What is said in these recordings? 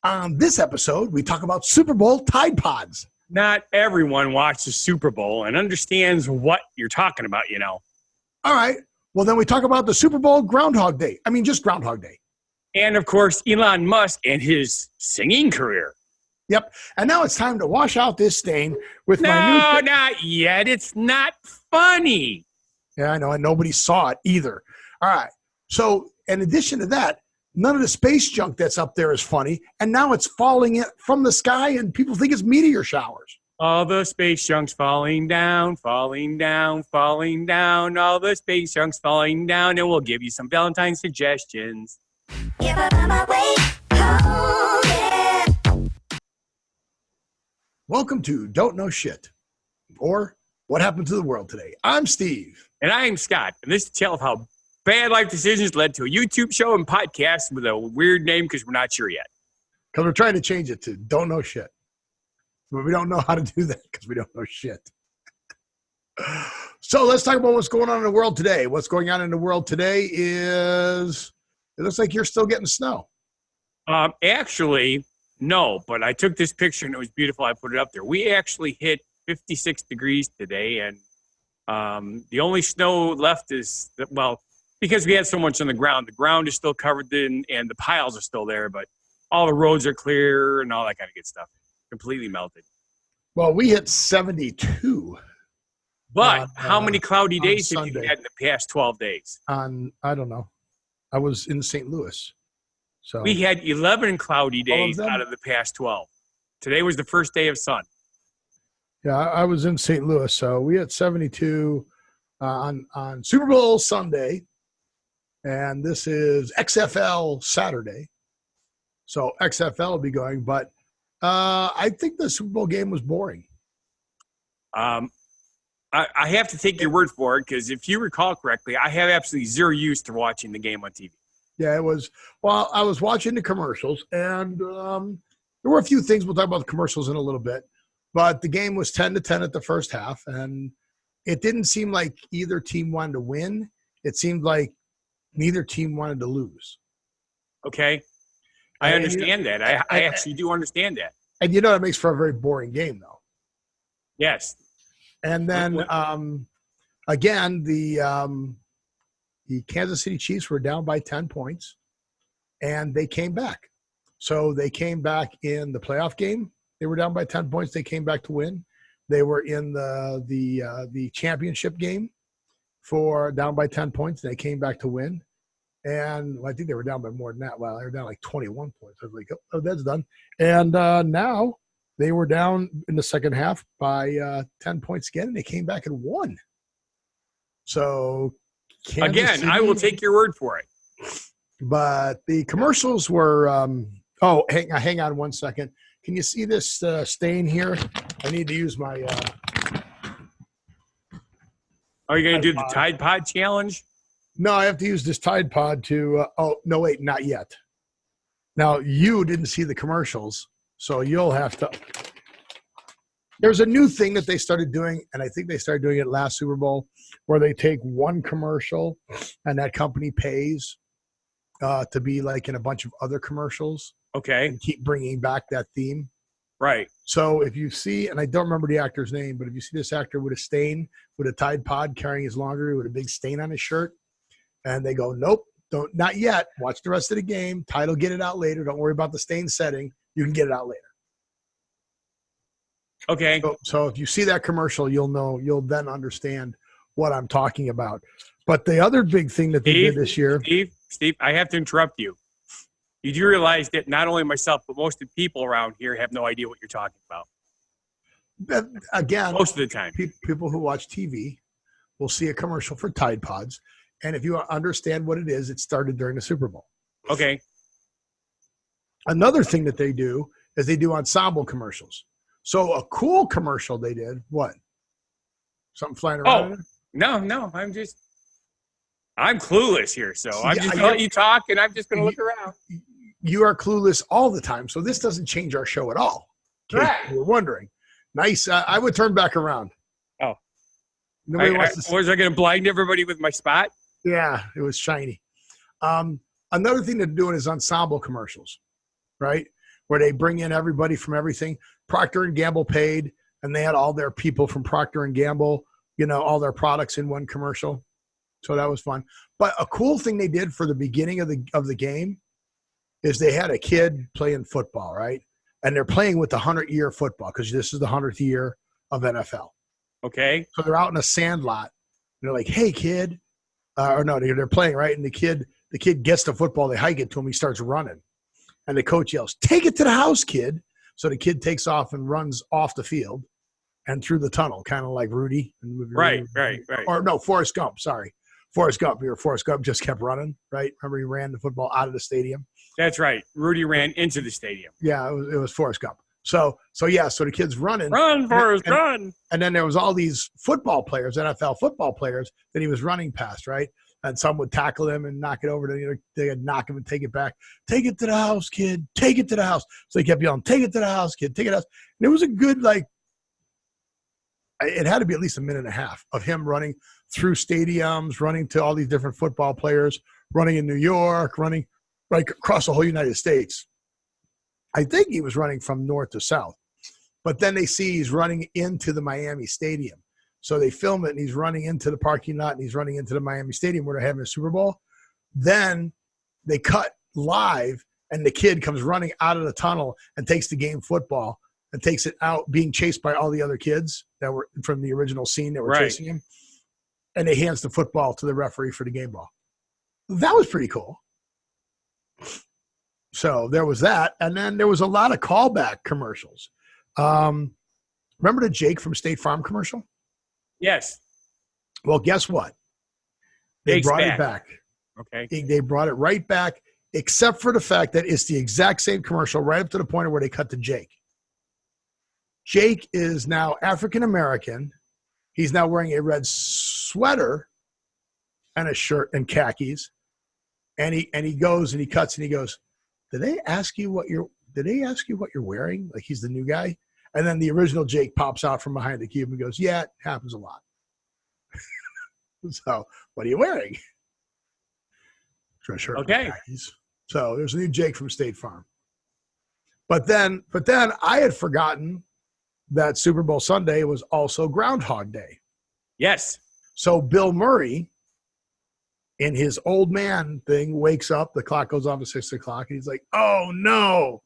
On this episode, we talk about Super Bowl Tide Pods. Not everyone watches the Super Bowl and understands what you're talking about, you know. All right. Well, then we talk about the Super Bowl Groundhog Day. I mean, just Groundhog Day. And, of course, Elon Musk and his singing career. Yep. And now it's time to wash out this stain with No, my new... not yet. It's not funny. Yeah, I know. And nobody saw it either. All right. So in addition to that, none of the space junk that's up there is funny. And now it's falling in from the sky and people think it's meteor showers. All the space junk's falling down, falling down, falling down. All the space junk's falling down. And we'll give you some Valentine suggestions. Give up on my way home, yeah. Welcome to Don't Know Shit, or What Happened to the World Today. I'm Steve. And I am Scott. And this is a tale of how bad life decisions led to a YouTube show and podcast with a weird name because we're not sure yet. Because we're trying to change it to Don't Know Shit. But we don't know how to do that because we don't know shit. So let's talk about what's going on in the world today. What's going on in the world today is, it looks like you're still getting snow. Actually, no, but I took this picture and it was beautiful. I put it up there. We actually hit 56 degrees today, and the only snow left is, well, because we had so much on the ground is still covered in, and the piles are still there, but all the roads are clear and all that kind of good stuff. Completely melted. Well, we hit 72. But how many cloudy days have Sunday. you had in the past 12 days? I don't know. I was in St. Louis. So We had 11 cloudy All of days them? out of the past 12. Today was the first day of sun. yeah, I was in St. Louis. So we had 72 on Super Bowl Sunday. And this is XFL Saturday. So XFL will be going, but I think the Super Bowl game was boring. I have to take your word for it because if you recall correctly, I have absolutely zero use to watching the game on TV. Yeah, it was. Well, I was watching the commercials, and there were a few things. We'll talk about the commercials in a little bit. But the game was 10-10 at the first half, and it didn't seem like either team wanted to win. It seemed like neither team wanted to lose. Okay? I And, understand that. I actually do understand that. And you know, it makes for a very boring game, though. Yes. And then again, the Kansas City Chiefs were down by 10 points, and they came back. So they came back in the playoff game. They were down by 10 points. They came back to win. They were in the championship game for down by 10 points. They came back to win. And I think they were down by more than that. Well, they were down like 21 points. I was like, oh, that's done. And now they were down in the second half by 10 points again, and they came back and won. So Again, I will take your word for it. But the commercials were hang on 1 second. Can you see this stain here? I need to use my Are you going to do the Tide Pod challenge? no, I have to use this Tide Pod to no, wait, not yet. Now, you didn't see the commercials, so you'll have to. There's a new thing that they started doing, and I think they started doing it last Super Bowl, where they take one commercial and that company pays to be like in a bunch of other commercials Okay. and keep bringing back that theme. Right. So if you see, and I don't remember the actor's name, but if you see this actor with a stain, with a Tide Pod carrying his laundry with a big stain on his shirt, and they go, nope, don't, not yet. Watch the rest of the game. Tide will get it out later. Don't worry about the stain setting. You can get it out later. Okay. So if you see that commercial, you'll then understand what I'm talking about. But the other big thing that they did this year. Steve, I have to interrupt you. You do realize that not only myself, but most of the people around here have no idea what you're talking about. Again, Most of the time. people who watch TV will see a commercial for Tide Pods. And if you understand what it is, it started during the Super Bowl. Okay. Another thing that they do is they do ensemble commercials. So a cool commercial they did, what? Something flying around? Oh, no, I'm clueless here. So I'm just going to let you talk, and I'm just going to look around. You are clueless all the time. So this doesn't change our show at all. Right. You're wondering. Nice. I would turn back around. Oh. Nobody wants to see. Was I going to blind everybody with my spot? Yeah, it was shiny. Another thing they're doing is ensemble commercials, right? where they bring in everybody from everything. Procter and Gamble paid, and they had all their people from Procter and Gamble, all their products in one commercial. So that was fun. But a cool thing they did for the beginning of the game is they had a kid playing football, right? And they're playing with the 100-year football because this is the 100th year of NFL. Okay. So they're out in a sand lot. And they're like, hey, kid. Or no, they're playing, right? And the kid gets the football. They hike it to him. He starts running. And the coach yells, take it to the house, kid. So the kid takes off and runs off the field and through the tunnel, kind of like Rudy. Right. Or no, Forrest Gump, sorry. Forrest Gump. Forrest Gump just kept running, right? Remember he ran the football out of the stadium? That's right. Rudy ran into the stadium. Yeah, it was Forrest Gump. So the kid's running. Run, Forrest, run. And then there was all these football players, NFL football players, that he was running past, right? And some would tackle him and knock it over. They'd knock him and take it back. Take it to the house, kid. Take it to the house. So he kept yelling, take it to the house, kid. Take it to the house. And it was a good, it had to be at least a minute and a half of him running through stadiums, running to all these different football players, running in New York, running across the whole United States. I think he was running from north to south. But then they see he's running into the Miami Stadium. So they film it, and he's running into the parking lot, and he's running into the Miami Stadium where they're having a Super Bowl. Then they cut live, and the kid comes running out of the tunnel and takes the game football and takes it out, being chased by all the other kids that were from the original scene that were chasing him. And he hands the football to the referee for the game ball. That was pretty cool. So there was that. And then there was a lot of callback commercials. Remember the Jake from State Farm commercial? Yes. Well, guess what? They Jake's brought it back. Okay. They brought it right back, except for the fact that it's the exact same commercial right up to the point where they cut to Jake. Jake is now African-American. He's now wearing a red sweater and a shirt and khakis. And he goes and he cuts and he goes, Did they ask you what you're wearing? Like he's the new guy? And then the original Jake pops out from behind the cube and goes, yeah, it happens a lot. So what are you wearing? Shirt and khakis. So there's a new Jake from State Farm. But then I had forgotten that Super Bowl Sunday was also Groundhog Day. Yes. So Bill Murray, in his old man thing, wakes up. The clock goes off at 6 o'clock. And he's like, oh, no.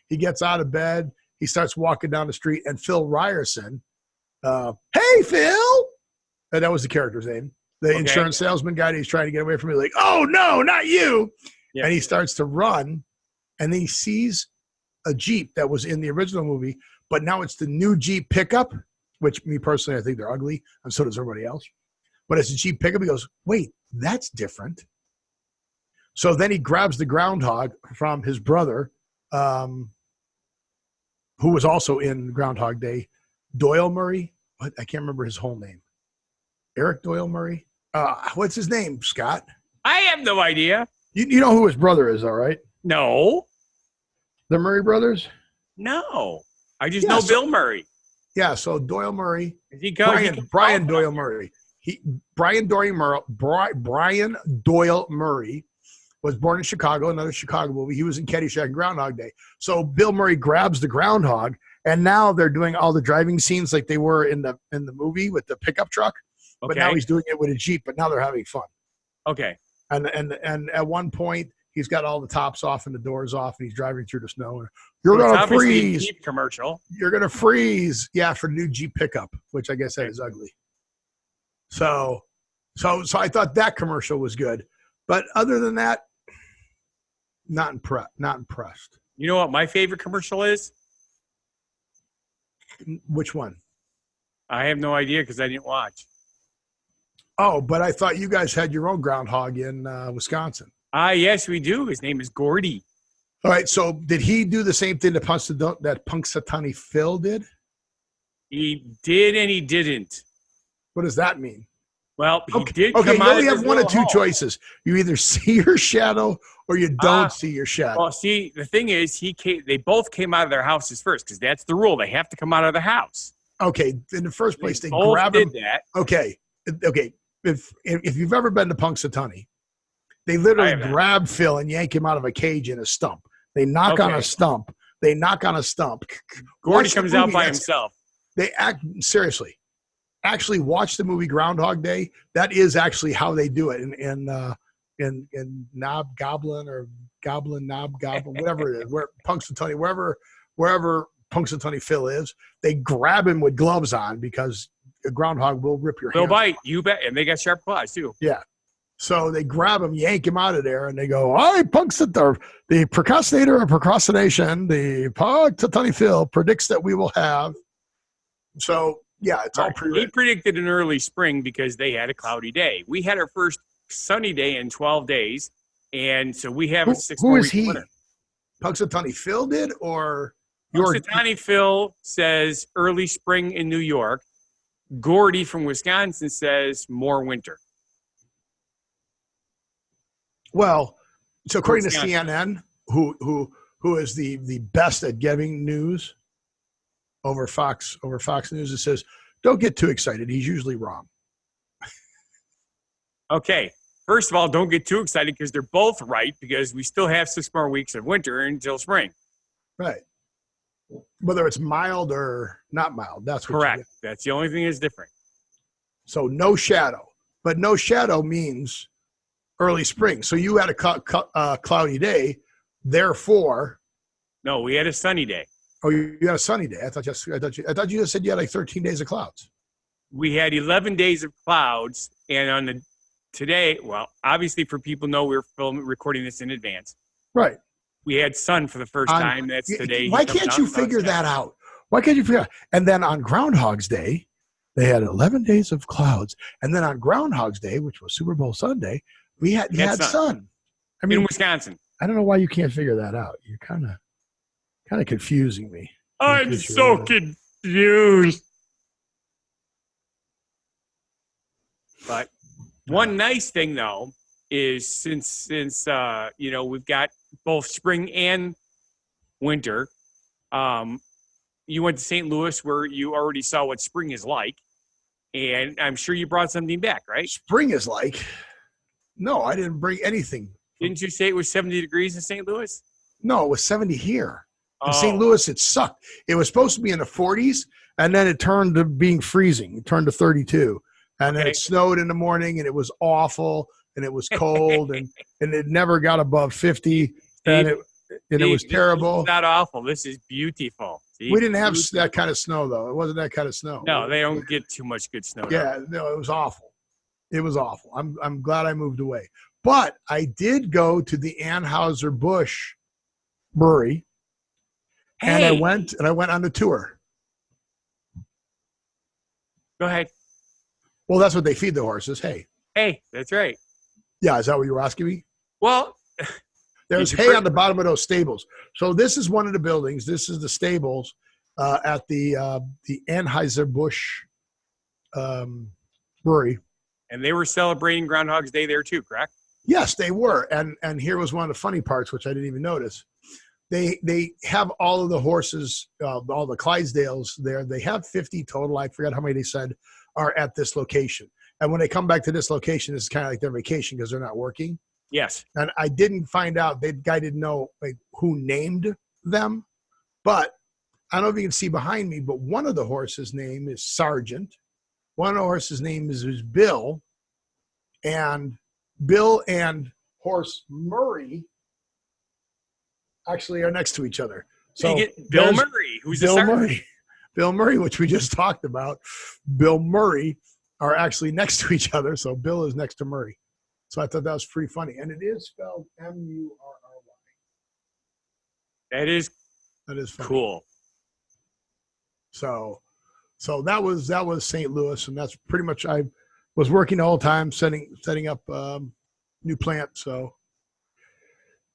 He gets out of bed. He starts walking down the street. And Phil Ryerson, hey, Phil. And that was the character's name. The insurance salesman guy that he's trying to get away from. He's like, oh, no, not you. Yeah. And he starts to run. And then he sees a Jeep that was in the original movie. But now it's the new Jeep pickup, which me personally, I think they're ugly. And so does everybody else. But it's a Jeep pickup. He goes, wait, that's different. So then he grabs the groundhog from his brother, who was also in Groundhog Day, Doyle Murray. What? I can't remember his whole name. Eric Doyle Murray. What's his name, Scott? I have no idea. You know who his brother is, all right? No. The Murray brothers? No. I just know Bill Murray. Yeah, so Doyle Murray. Brian Doyle Murray. Brian Doyle Murray was born in Chicago, another Chicago movie. He was in Caddyshack and Groundhog Day. So Bill Murray grabs the groundhog, and now they're doing all the driving scenes like they were in the movie with the pickup truck. But now he's doing it with a Jeep, but now they're having fun. Okay. And at one point, he's got all the tops off and the doors off, and he's driving through the snow. And you're going to freeze. Jeep commercial. You're going to freeze. Yeah, for the new Jeep pickup, which I guess that is ugly. So I thought that commercial was good. But other than that, not impressed. You know what my favorite commercial is? Which one? I have no idea because I didn't watch. Oh, but I thought you guys had your own groundhog in Wisconsin. Yes, we do. His name is Gordy. All right. So did he do the same thing that Punxsutawney Phil did? He did and he didn't. What does that mean? Well, he did. Okay, you only have one of two choices. You either see your shadow or you don't see your shadow. Well, see, the thing is, they both came out of their houses first because that's the rule. They have to come out of the house. Okay, in the first place, they both grab did him. That. Okay. If you've ever been to Punxsutawney, they literally grab Phil and yank him out of a cage in a stump. They knock on a stump. They knock on a stump. Gordy Watch the comes out movie. by That's- himself. They act seriously. Actually, watch the movie Groundhog Day. That is actually how they do it in Knob Goblin or Goblin Knob Goblin, whatever it is, where Punxsutawney, wherever Punxsutawney Phil is, they grab him with gloves on because a groundhog will rip your They'll hand. bite, you bet. And they got sharp claws, too. Yeah. So they grab him, yank him out of there, and they go, all right, the procrastinator of procrastination, the Punxsutawney Phil predicts that we will have. So, yeah, it's all He pre-written. predicted an early spring because they had a cloudy day. We had our first sunny day in 12 days. And so we have a 6 Who more is week he? winter. Punxsutawney Phil did, or your Punxsutawney Phil says early spring in New York. Gordy from Wisconsin says more winter. Well, so according to Wisconsin. CNN, who is the best at giving news over Fox News, it says, don't get too excited. He's usually wrong. Okay. First of all, don't get too excited because they're both right because we still have 6 more weeks of winter until spring. Right. Whether it's mild or not mild, that's what you Correct. get. That's the only thing that's different. So no shadow. But no shadow means early spring. So you had a cloudy day. Therefore, No, we had a sunny day. oh, you had a sunny day. I thought you just said you had like 13 days of clouds. We had 11 days of clouds, and on today, well, obviously for people know we're recording this in advance. Right. We had sun for the first time. That's today. Why can't you figure that out? Why can't you figure out? And then on Groundhog's Day, they had 11 days of clouds. And then on Groundhog's Day, which was Super Bowl Sunday, we had sun. I mean, in Wisconsin. I don't know why you can't figure that out. You're kind of confusing me. I'm so confused. But one nice thing though is since we've got both spring and winter, you went to St. Louis where you already saw what spring is like, and I'm sure you brought something back, right? Spring is like, no, I didn't bring anything. Didn't you say it was 70 degrees in St. Louis? No, it was 70 here. In Oh. St. Louis, it sucked. It was supposed to be in the 40s, and then it turned to being freezing. It turned to 32. And then Okay. it snowed in the morning, and it was awful, and it was cold, and it never got above 50, and it was Steve, terrible. This is not awful. This is beautiful. See? We didn't have that kind of snow, though. It wasn't that kind of snow. No, they don't get too much good snow. Yeah, no, it was awful. It was awful. I'm glad I moved away. But I did go to the Anheuser-Busch Brewery, and I went on the tour. Go ahead. Well, that's what they feed the horses. Hey. Hey, that's right. Yeah, is that what you were asking me? Well, There's Did you hay put- on the bottom of those stables. So this is one of the buildings. This is the stables at the Anheuser-Busch Brewery. and they were celebrating Groundhog's Day there too, correct? Yes, they were. And here was one of the funny parts, which I didn't even notice. They have all of the horses, all the Clydesdales there. They have 50 total. I forgot how many they said are at this location. And when they come back to this location, it's kind of like their vacation because they're not working. Yes. And I didn't find out. The guy didn't know who named them. But I don't know if you can see behind me, but one of the horses' name is Sergeant. One of the horses' name is Bill. And Bill and horse Murray actually are next to each other. So So you get Bill there's Murray, who's Bill a sergeant. Murray. Bill Murray, which we just talked about. Bill Murray are actually next to each other. So Bill is next to Murray. So I thought that was pretty funny. And it is spelled Murry. That is That is funny. cool. So that was St. Louis, and that's pretty much. I was working the whole time setting up new plant. So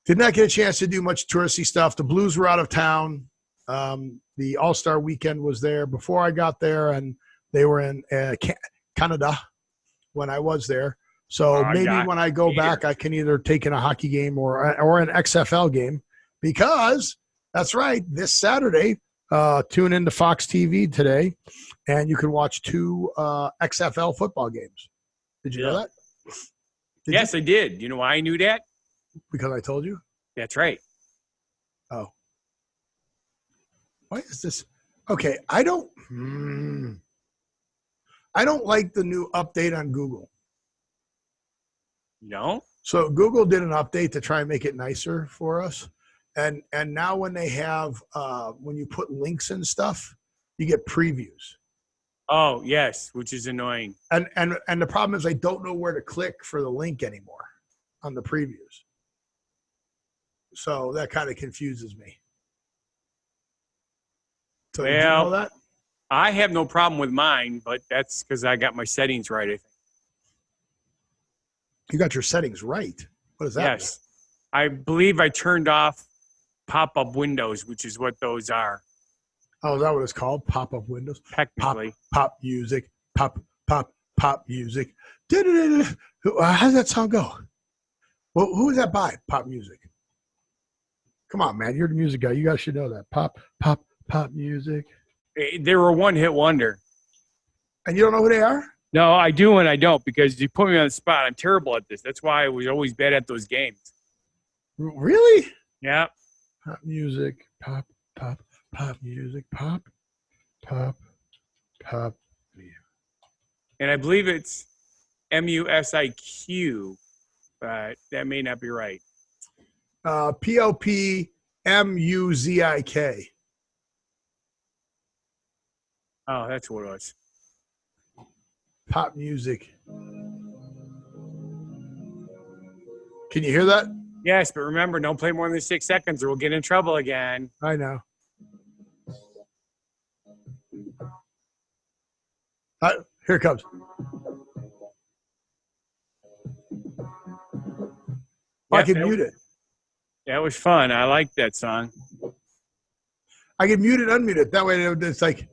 did not get a chance to do much touristy stuff. The Blues were out of town. The All-Star weekend was there before I got there, and they were in Canada when I was there. So maybe when I go back, I can either take in a hockey game or an XFL game, because that's right. This Saturday, tune into Fox TV today, and you can watch 2 XFL football games. Did you know that? Yes, I did. You know why I knew that? Because I told you? That's right. Oh. Why is this? Okay, I don't like the new update on Google. No? So Google did an update to try and make it nicer for us. And now when they have when you put links and stuff, you get previews. Oh, yes, which is annoying. And the problem is I don't know where to click for the link anymore on the previews. So that kind of confuses me. So did you know that? I have no problem with mine, but that's because I got my settings right, I think. You got your settings right. What is that? Yes. I believe I turned off pop-up windows, which is what those are. Oh, is that what it's called? Pop-up windows? Technically. Pop music. Pop music. How does that song go? Well, who is that by? Pop music. Come on, man. You're the music guy. You guys should know that. Pop music. They were a one-hit wonder. And you don't know who they are? No, I do and I don't because you put me on the spot. I'm terrible at this. That's why I was always bad at those games. Really? Yeah. Pop music. Pop music. Pop. And I believe it's MUSIQ, but that may not be right. POPMUZIK. Oh, that's what it was. Pop music. Can you hear that? Yes, but remember, don't play more than 6 seconds or we'll get in trouble again. I know. Here it comes. I can mute it. That was fun. I like that song. I can mute it, unmute it. That way it's like.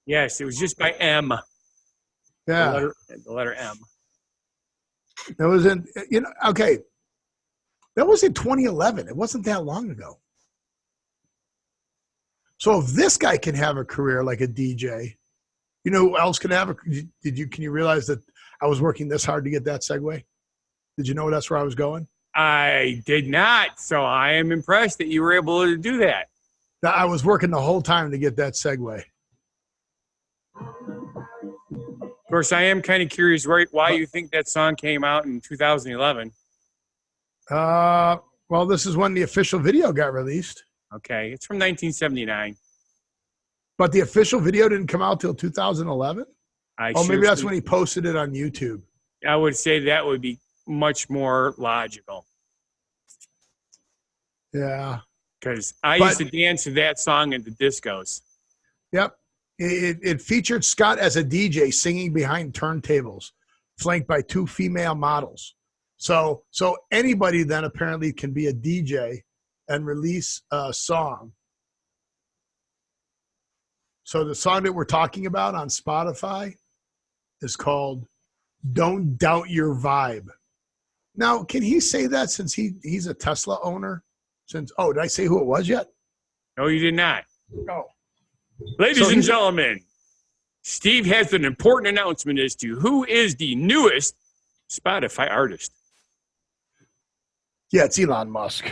Yes, it was just by M. Yeah. The letter M. That was in, okay. That was in 2011. It wasn't that long ago. So if this guy can have a career like a DJ, you know who else can have can you realize that I was working this hard to get that segue? Did you know that's where I was going? I did not. So I am impressed that you were able to do that. I was working the whole time to get that segue. Of course, I am kind of curious why you think that song came out in 2011. Well, this is when the official video got released. Okay, it's from 1979. But the official video didn't come out till 2011? Maybe that's when he posted it on YouTube. I would say that would be much more logical. Yeah. Because I used to dance to that song at the discos. Yep. It featured Scott as a DJ singing behind turntables, flanked by 2 female models. So anybody then apparently can be a DJ and release a song. So the song that we're talking about on Spotify is called Don't Doubt Your Vibe. Now, can he say that since he's a Tesla owner? Did I say who it was yet? No, you did not. No. Ladies and gentlemen, Steve has an important announcement as to who is the newest Spotify artist. Yeah, it's Elon Musk.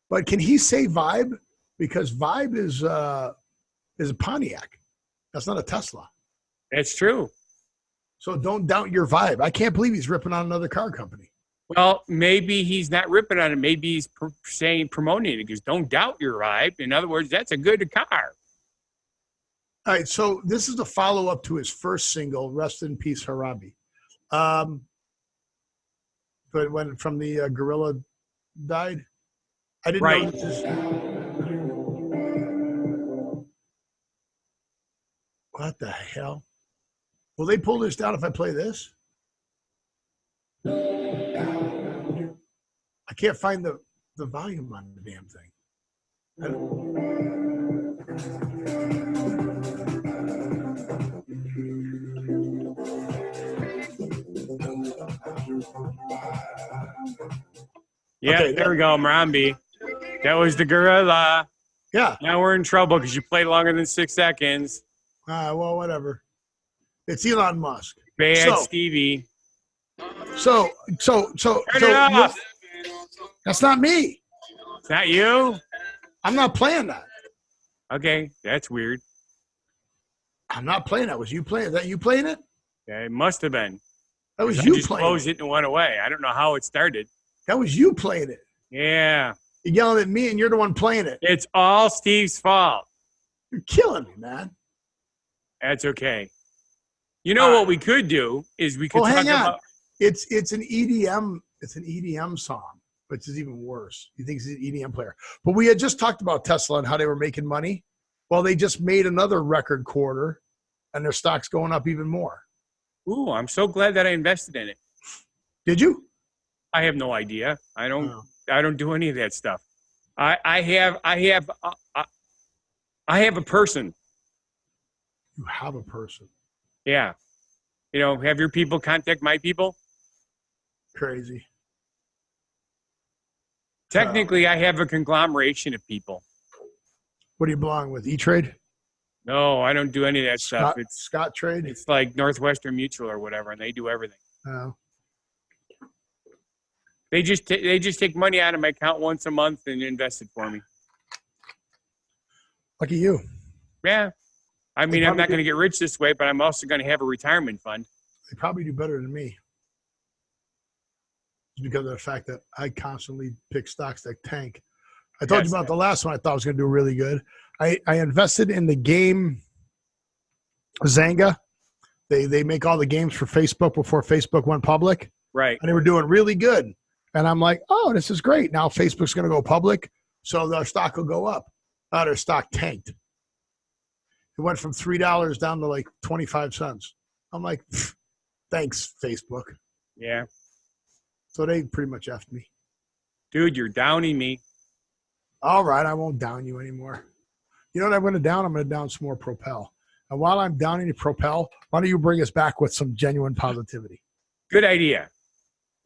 But can he say Vibe? Because Vibe is a Pontiac. That's not a Tesla. That's true. So don't doubt your vibe. I can't believe he's ripping on another car company. Well, maybe he's not ripping on it. Maybe he's promoting it because don't doubt your vibe. In other words, that's a good car. All right, so this is the follow-up to his first single, Rest in Peace, Harabi. But when from the gorilla died, I didn't know this. What the hell? Will they pull this down if I play this? I can't find the volume on the damn thing. Yeah, okay, there we go, Marambi. That was the gorilla. Yeah. Now we're in trouble because you played longer than 6 seconds. Well, whatever. It's Elon Musk. Bad Stevie. So Turn it off. That's not me. It's not you? I'm not playing that. Okay, that's weird. I'm not playing that. Was you playing? Is that you playing it? Yeah, it must have been. That was I you just playing closed it. it and went away. I don't know how it started. That was you playing it. Yeah. You're yelling at me, and you're the one playing it. It's all Steve's fault. You're killing me, man. That's okay. You know what we could do is we could talk hang on. about. It's an EDM. It's an EDM song, which is even worse. You think he's an EDM player? But we had just talked about Tesla and how they were making money. Well, they just made another record quarter, and their stock's going up even more. Ooh, I'm so glad that I invested in it. Did you? I have no idea. I don't. Oh. I don't do any of that stuff. I have a person. You have a person. Yeah. You know, have your people contact my people. Crazy. Technically, I have a conglomeration of people. What do you belong with? E-Trade? No, I don't do any of that stuff. Scott Trade? It's like Northwestern Mutual or whatever, and they do everything. Oh. They just take money out of my account once a month and invest it for me. Lucky you. Yeah. I mean, I'm not going to get rich this way, but I'm also going to have a retirement fund. They probably do better than me. It's because of the fact that I constantly pick stocks that tank. I told you about the last one I thought was going to do really good. I invested in the game Zynga. They make all the games for Facebook before Facebook went public. Right. And they were doing really good. And I'm like, oh, this is great. Now Facebook's going to go public, so their stock will go up. Their stock tanked. It went from $3 down to like 25 cents. I'm like, thanks, Facebook. Yeah. So they pretty much effed me. Dude, you're downing me. All right, I won't down you anymore. You know what I'm going to down? I'm going to down some more Propel. And while I'm downing the Propel, why don't you bring us back with some genuine positivity? Good idea.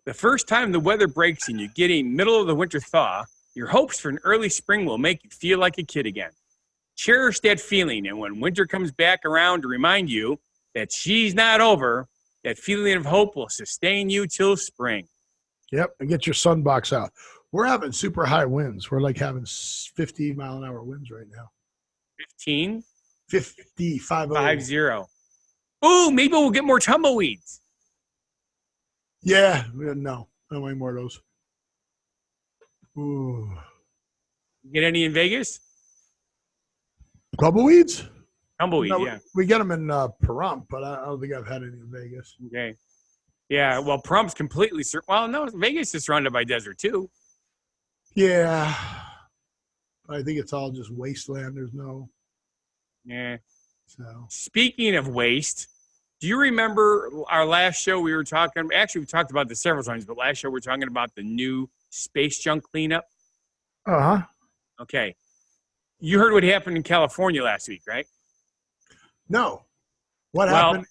The first time the weather breaks and you get a middle of the winter thaw, your hopes for an early spring will make you feel like a kid again. Cherish that feeling, and when winter comes back around to remind you that she's not over, that feeling of hope will sustain you till spring. Yep, and get your sunbox out. We're having super high winds. We're like having 50-mile-an-hour winds right now. 15? 55. 50. Ooh, maybe we'll get more tumbleweeds. Yeah, no. I don't want any more of those. Ooh. Get any in Vegas? Tumbleweeds? Tumbleweed, No, yeah. We get them in Pahrump, but I don't think I've had any in Vegas. Okay. Yeah, well, Pahrum's completely well, no, Vegas is surrounded by desert too. Yeah. I think it's all just wasteland. There's no. Yeah. So. Speaking of waste, do you remember our last show we were talking? Actually, we talked about this several times, but last show we were talking about the new space junk cleanup. Uh-huh. Okay. You heard what happened in California last week, right? No. What happened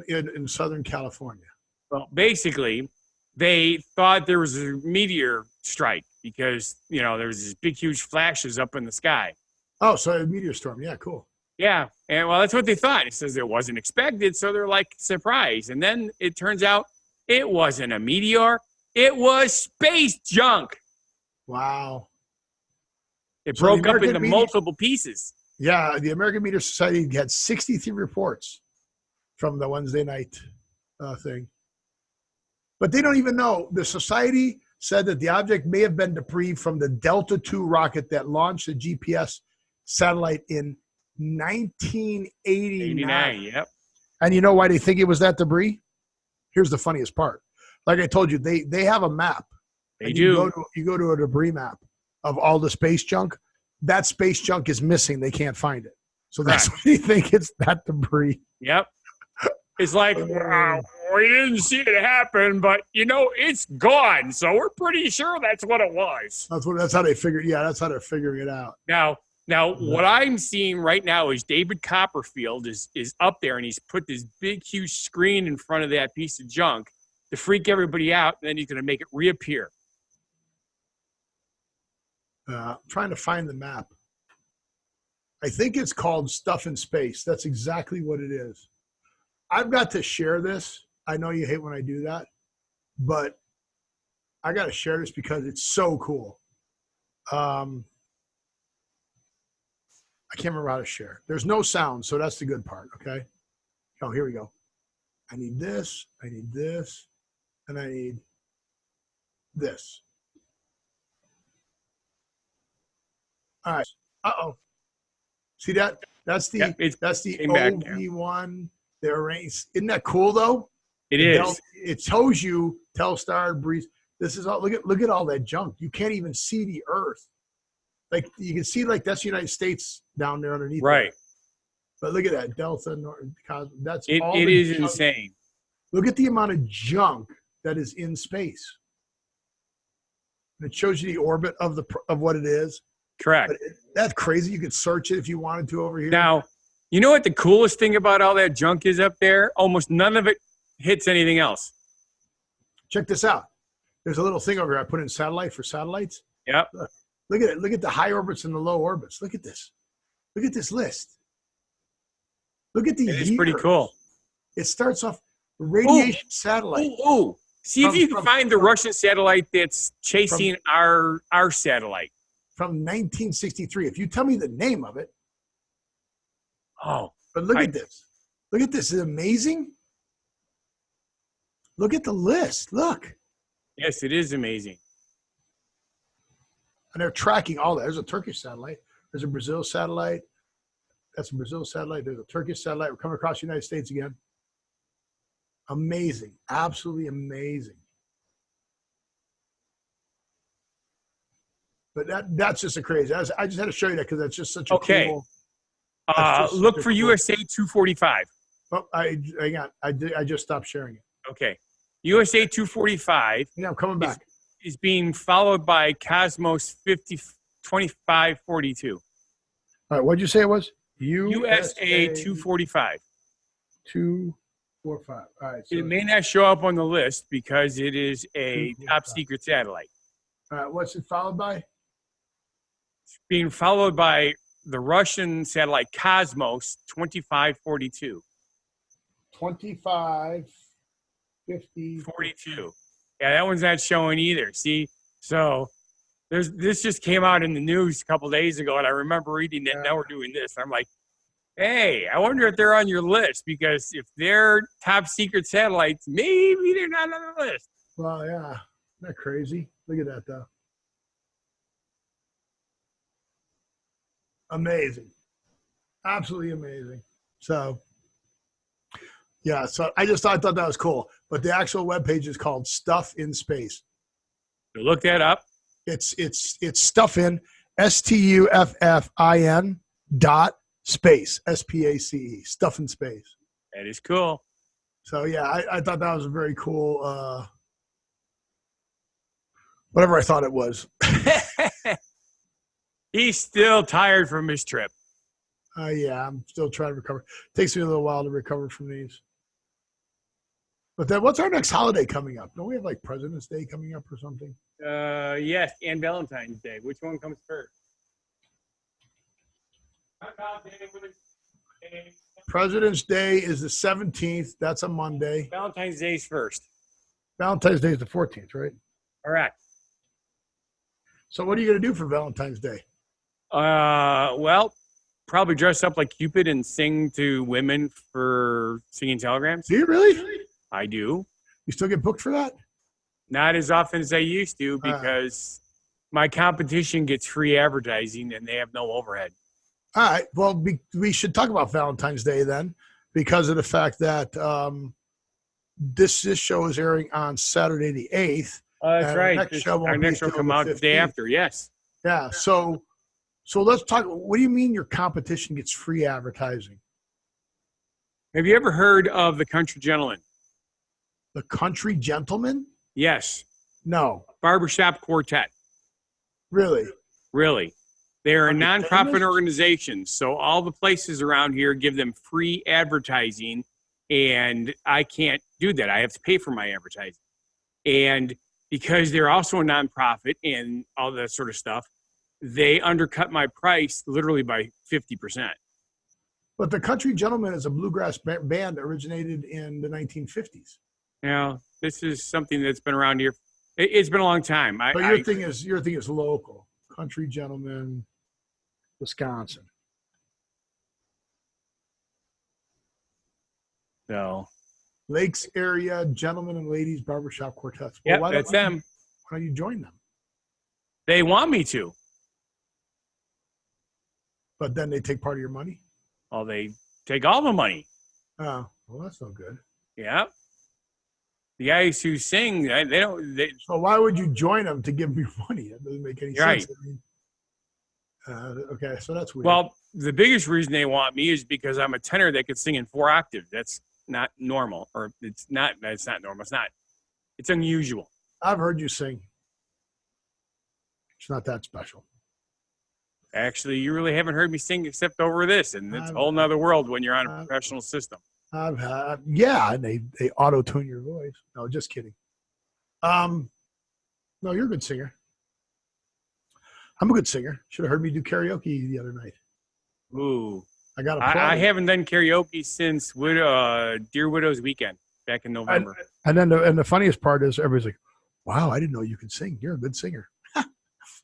in Southern California? Well, basically, they thought there was a meteor strike because, you know, there was these big, huge flashes up in the sky. Oh, so a meteor storm. Yeah, cool. Yeah. And, well, that's what they thought. It says it wasn't expected, so they're like, surprised. And then it turns out it wasn't a meteor. It was space junk. Wow. It So broke up into multiple pieces. Yeah, the American Meteor Society had 63 reports from the Wednesday night thing. But they don't even know. The society said that the object may have been debris from the Delta II rocket that launched the GPS satellite in 1989. Yep. And you know why they think it was that debris? Here's the funniest part. Like I told you, they have a map. They do. You go to a debris map of all the space junk. That space junk is missing. They can't find it. So that's why they think it's that debris. Yep. It's like, we didn't see it happen, but, you know, it's gone. So we're pretty sure that's what it was. That's how they figured. Yeah, that's how they're figuring it out. Now, what I'm seeing right now is David Copperfield is up there, and he's put this big, huge screen in front of that piece of junk to freak everybody out, and then he's going to make it reappear. I'm trying to find the map. I think it's called Stuff in Space. That's exactly what it is. I've got to share this. I know you hate when I do that, but I got to share this because it's so cool. I can't remember how to share. There's no sound, so that's the good part. Okay. Oh, here we go. I need this, and I need this. All right. Uh-oh. See that? That's the OV1. They're arranged. Isn't that cool though? It is. It shows you Telstar, Breeze. This is all. Look at all that junk. You can't even see the Earth. Like you can see, like that's the United States down there underneath. Right. It. But look at that Delta. That's it. All it the is junk. Insane. Look at the amount of junk that is in space. It shows you the orbit of what it is. Correct. But that's crazy. You could search it if you wanted to over here. Now, you know what the coolest thing about all that junk is up there? Almost none of it hits anything else. Check this out. There's a little thing over here. I put in satellite for satellites. Yep. Look at it. Look at the high orbits and the low orbits. Look at this. Look at this list. Look at the years. It's pretty cool. It starts off radiation satellite. Oh, see if you can find the Russian satellite that's chasing our satellite. From 1963. If you tell me the name of it. Oh. But look at this. Look at this. Is it amazing? Look at the list. Look. Yes, it is amazing. And they're tracking all that. There's a Turkish satellite. There's a Brazil satellite. That's a Brazil satellite. There's a Turkish satellite. We're coming across the United States again. Amazing. Absolutely amazing. But that's just a crazy. I just had to show you that because that's just such a cool. Look for USA 245. Oh, I just stopped sharing it. Okay. USA 245. Yeah, I'm coming back. Is being followed by Cosmos 2542. All right, what'd you say it was? USA 245. 245. All right. So it may not show up on the list because it is a top secret satellite. All right, what's it followed by? It's being followed by the Russian satellite Cosmos 2542. 2542. Yeah, that one's not showing either. See, so this just came out in the news a couple days ago, and I remember reading it. Now we're doing this. I'm like, hey, I wonder if they're on your list because if they're top secret satellites, maybe they're not on the list. Well, yeah, isn't that crazy? Look at that, though. Amazing. Absolutely amazing. So, yeah, so I thought that was cool. But the actual webpage is called Stuff in Space. So look that up. It's Stuffin, STUFFIN .space, SPACE, Stuff in Space. That is cool. So, yeah, I thought that was a very cool, whatever I thought it was. He's still tired from his trip. Yeah, I'm still trying to recover. Takes me a little while to recover from these. But then what's our next holiday coming up? Don't we have like President's Day coming up or something? Yes, and Valentine's Day. Which one comes first? President's Day is the 17th. That's a Monday. Valentine's Day is first. Valentine's Day is the 14th, right? Correct. So what are you going to do for Valentine's Day? Well, probably dress up like Cupid and sing to women for singing telegrams. Do you really? I do. You still get booked for that? Not as often as I used to because my competition gets free advertising and they have no overhead. All right. Well, we should talk about Valentine's Day then because of the fact that this show is airing on Saturday the 8th. That's right. Our next show will come out the day after. Yes. Yeah. So let's talk. What do you mean your competition gets free advertising? Have you ever heard of the Country Gentleman? The Country Gentleman? Yes. No. Barbershop Quartet. Really? Really. They're a nonprofit organization. So all the places around here give them free advertising, and I can't do that. I have to pay for my advertising. And because they're also a nonprofit and all that sort of stuff, they undercut my price literally by 50%. But the Country Gentleman is a bluegrass band that originated in the 1950s. Now, this is something that's been around here. It's been a long time. But your thing is local. Country Gentleman, Wisconsin. So, Lakes Area Gentlemen and Ladies Barbershop Quartets. yeah, why that's don't you- them. Why don't you join them? They want me to. But then they take part of your money? Oh, they take all the money. Oh, well, that's no good. Yeah. The guys who sing, they don't. So why would you join them to give me money? That doesn't make any Right. sense. I mean, okay, so that's weird. Well, the biggest reason they want me is because I'm a tenor that could sing in 4 octaves. That's not normal, or it's not normal. It's unusual. I've heard you sing. It's not that special. Actually, you really haven't heard me sing except over this, and it's a whole nother world when you're on a professional system. I've had, yeah, and they auto tune your voice. No, just kidding. No, you're a good singer. I'm a good singer. Should have heard me do karaoke the other night. Ooh. I got a I haven't done karaoke since Dear Widow's Weekend back in November. And then the funniest part is everybody's like, "Wow, I didn't know you could sing. You're a good singer."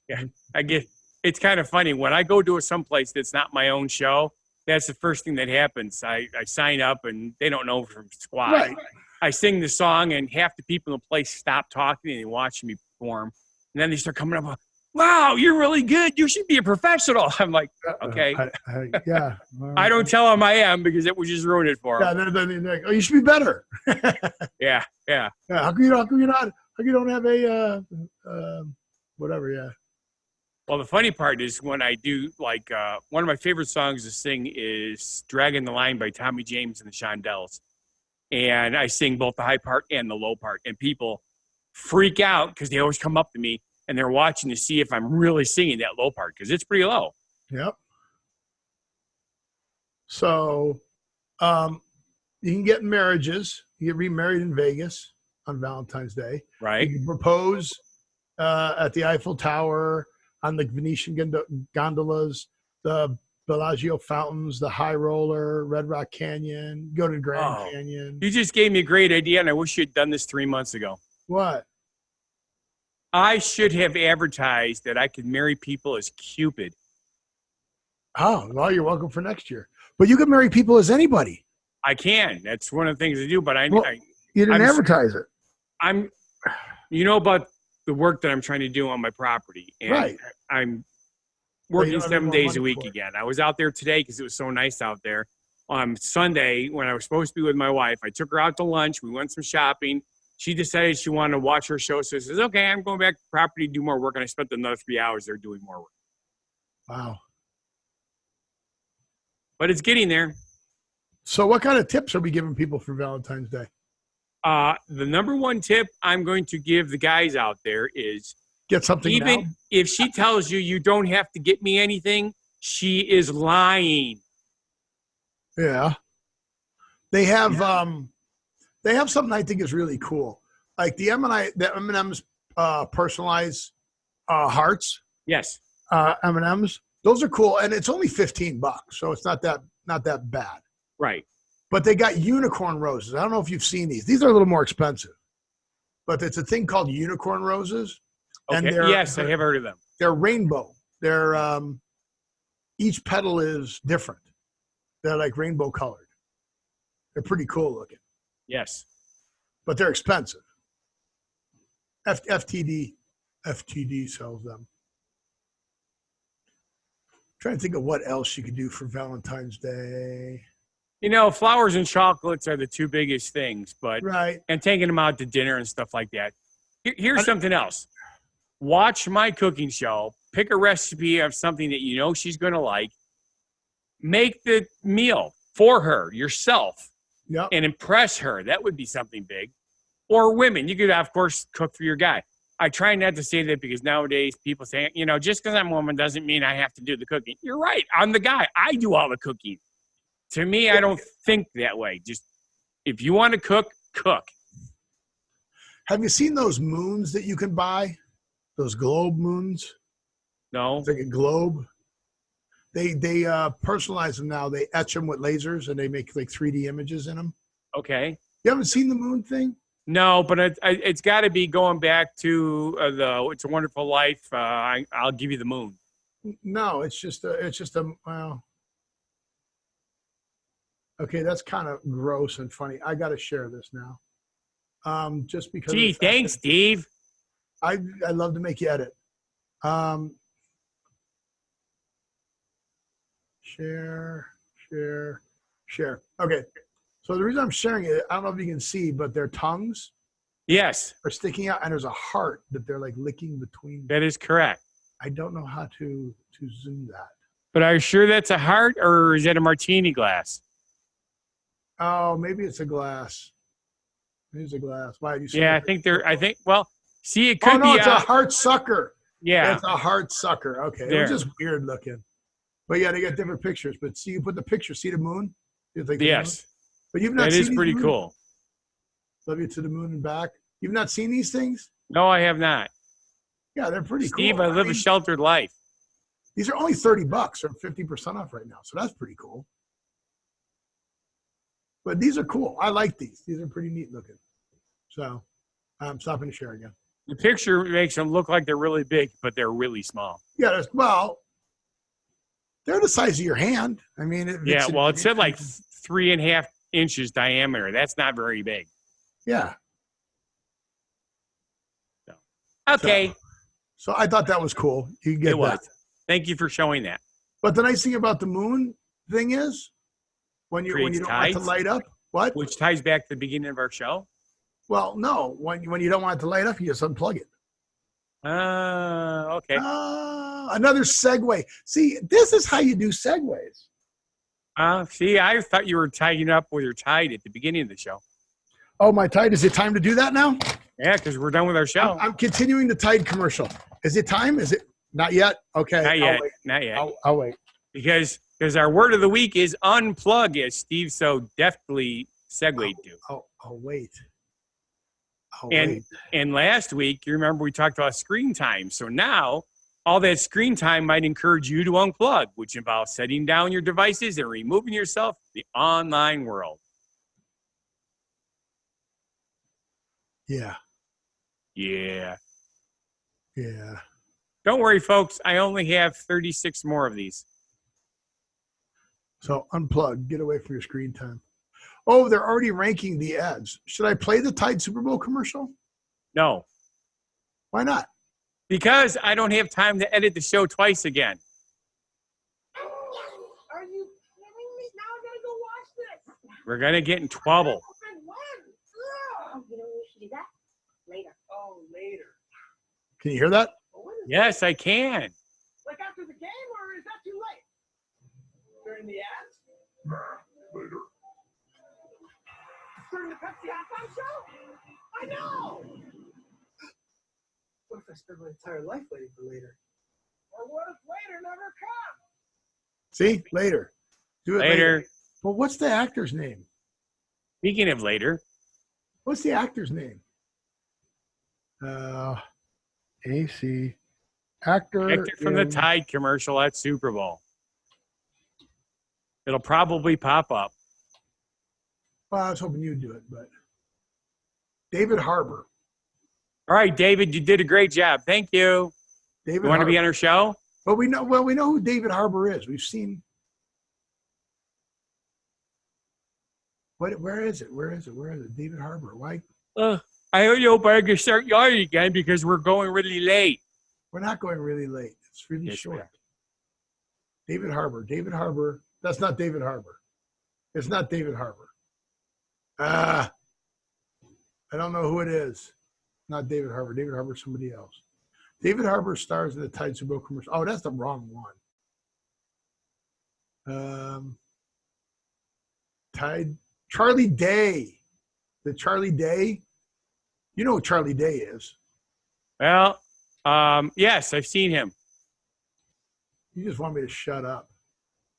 Yeah, I get. It's kind of funny when I go to someplace that's not my own show. That's the first thing that happens. I sign up and they don't know from squat. Right. I sing the song and half the people in the place stop talking and they watch me perform. And then they start coming up, "Wow, you're really good. You should be a professional." I'm like, okay. Yeah. I don't tell them I am because it would just ruin it for them. Yeah. Then they're like, "Oh, you should be better." Yeah. How come you don't have a whatever? Yeah. Well, the funny part is when I do, like, one of my favorite songs to sing is Dragging the Line by Tommy James and the Shondells. And I sing both the high part and the low part. And people freak out because they always come up to me and they're watching to see if I'm really singing that low part because it's pretty low. Yep. So you can get marriages. You get remarried in Vegas on Valentine's Day. Right. You can propose at the Eiffel Tower, on the Venetian gondolas, the Bellagio fountains, the High Roller, Red Rock Canyon, go to Grand Canyon. You just gave me a great idea, and I wish you had done this 3 months ago. What? I should have advertised that I could marry people as Cupid. Oh, well, you're welcome for next year. But you can marry people as anybody. I can. That's one of the things I do, but You didn't advertise it. You know about the work that I'm trying to do on my property. And right. I'm working don't have 7 more days a money week for it. again. I was out there today because it was so nice out there. On Sunday, when I was supposed to be with my wife, I took her out to lunch. We went some shopping. She decided she wanted to watch her show. So she says, "Okay, I'm going back to the property to do more work." And I spent another 3 hours there doing more work. Wow. But it's getting there. So what kind of tips are we giving people for Valentine's Day? The number one tip I'm going to give the guys out there is, Get something even now? if she tells you you don't have to get me anything, she is lying. Yeah. They have something I think is really cool. Like the M&M's personalized hearts. Yes. M&M's. Those are cool, and it's only $15, so it's not that bad. Right. But they got unicorn roses. I don't know if you've seen these. These are a little more expensive, but it's a thing called unicorn roses. Okay. And Yes, I have heard of them. They're rainbow. They're each petal is different. They're like rainbow colored. They're pretty cool looking, Yes. but they're expensive. FTD sells them. Trying to think of what else you could do for Valentine's Day. You know, flowers and chocolates are the two biggest things, but Right. and taking them out to dinner and stuff like that. Here's something else. Watch my cooking show. Pick a recipe of something that you know she's going to like. Make the meal for her yourself Yep. and impress her. That would be something big. Or women. You could, of course, cook for your guy. I try not to say that because nowadays people say, you know, just because I'm a woman doesn't mean I have to do the cooking. You're right. I'm the guy. I do all the cooking. To me, I don't think that way. Just if you want to cook, cook. Have you seen those moons that you can buy? Those globe moons? No. It's like a globe. They personalize them now. They etch them with lasers and they make like 3D images in them. Okay. You haven't seen the moon thing? No, but it's got to be going back to the It's a Wonderful Life. I'll give you the moon. No, it's just a well. Okay, that's kind of gross and funny. I got to share this now. Just because. Gee, thanks, Steve. I love to make you edit. Share. Okay. So the reason I'm sharing it, I don't know if you can see, but their tongues Yes, are sticking out, and there's a heart that they're like licking between. that is correct. I don't know how to zoom that. But are you sure that's a heart or is that a martini glass? Oh, maybe it's a glass. Maybe it's a glass. Why you? Yeah, I think they're. Well, see, it could Oh no, be. it's a heart sucker. Yeah, It's a heart sucker. Okay, it There. was just weird looking. But yeah, they got different pictures. But see, you put the picture. See the moon? You think the moon? yes, But you've not that seen is these pretty movies? cool. Love you to the moon and back. You've not seen these things? No, I have not. Yeah, they're pretty Steve, cool. I live mean, a sheltered life. these are only $30 or 50% off right now. So that's pretty cool. But these are cool. I like these. These are pretty neat looking. So I'm stopping to share again. The picture makes them look like they're really big, but they're really small. Yeah, they're the size of your hand. I mean, Yeah, well, it said like 3.5 inches diameter. That's not very big. yeah. Okay, So I thought that was cool. You can get it was. that. Thank you for showing that. But the nice thing about the moon thing is when you Creates don't want it to tides? light up, what? Which ties back to the beginning of our show. Well, no. When you don't want it to light up, you just unplug it. Okay. Another segue. See, this is how you do segues. See, I thought you were tying up with your tide at the beginning of the show. Oh, my Tide. Is it time to do that now? Yeah, because we're done with our show. I'm continuing the Tide commercial. Is it time? Is it not yet? Okay. Not I'll yet. wait. Not yet. I'll wait. Because our word of the week is unplug, as Steve so deftly segued to. I'll wait. And last week, you remember we talked about screen time. So now all that screen time might encourage you to unplug, which involves setting down your devices and removing yourself from the online world. Yeah. Yeah. Yeah. Don't worry, folks. I only have 36 more of these. So unplug. Get away from your screen time. Oh, they're already ranking the ads. Should I play the Tide Super Bowl commercial? No, Why not? because I don't have time to edit the show twice again. Are you kidding me? Now I gotta go watch this. We're going to get in trouble. And when? Ugh. You know we should do that later. Oh, later. Can you hear that? Well, when is Yes, I can. that? Like after the game, or is that too late? During the ads? Later. During the Pepsi halftime show? I know. What if I spend my entire life waiting for later? Or what if later never comes? See? Later. Do it Later. later. Well, what's the actor's name? Speaking of later, What's the actor's name? AC. Actor from the in- Tide commercial at Super Bowl. It'll probably pop up. Well, I was hoping you'd do it, but David Harbour. All right, David, you did a great job. Thank you. David You want to be Harbour. on our show? Well, we know who David Harbour is. We've seen. Where is it? Where is it? David Harbour. Why? I hope I can start yawning again because we're going really late. We're not going really late. It's really Yes, we short. are. David Harbour. David Harbour. That's not David Harbour. It's not David Harbour. I don't know who it is. Not David Harbour. David Harbour, somebody else. David Harbour stars in the Tide Super Bowl commercial. Oh, that's the wrong one. Tide. Charlie Day. The Charlie Day. You know who Charlie Day is. Well, yes, I've seen him. You just want me to shut up.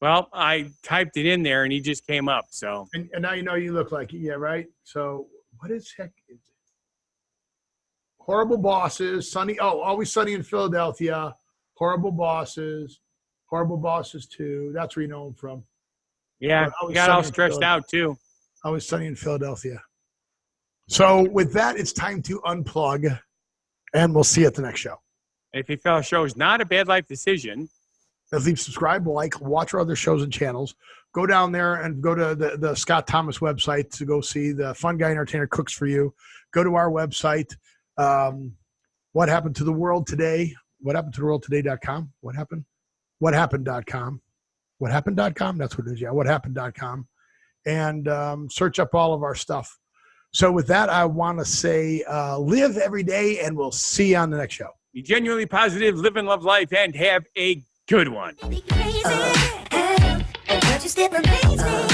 Well, I typed it in there and he just came up. So And now you know you look like it. Yeah, right? So what is heck is it? Horrible Bosses, Always Sunny in Philadelphia, Horrible Bosses 2. That's where you know him from. yeah, Well, I was he got all sunny in stressed out too. Always Sunny in Philadelphia. So with that, it's time to unplug, and we'll see you at the next show. If you feel our show is not a bad life decision, Leave, subscribe, like, watch our other shows and channels. Go down there and go to the Scott Thomas website to go see the Funguy Entertainer cooks for you. Go to our website. What happened to the world today? What happened to the world today.com? What happened? Whathappened.com. Whathappened.com? That's what it is. Yeah, whathappened.com. And search up all of our stuff. So with that, I want to say live every day, and we'll see you on the next show. be genuinely positive, live and love life, and have a good one. Be crazy, and just did amaze me.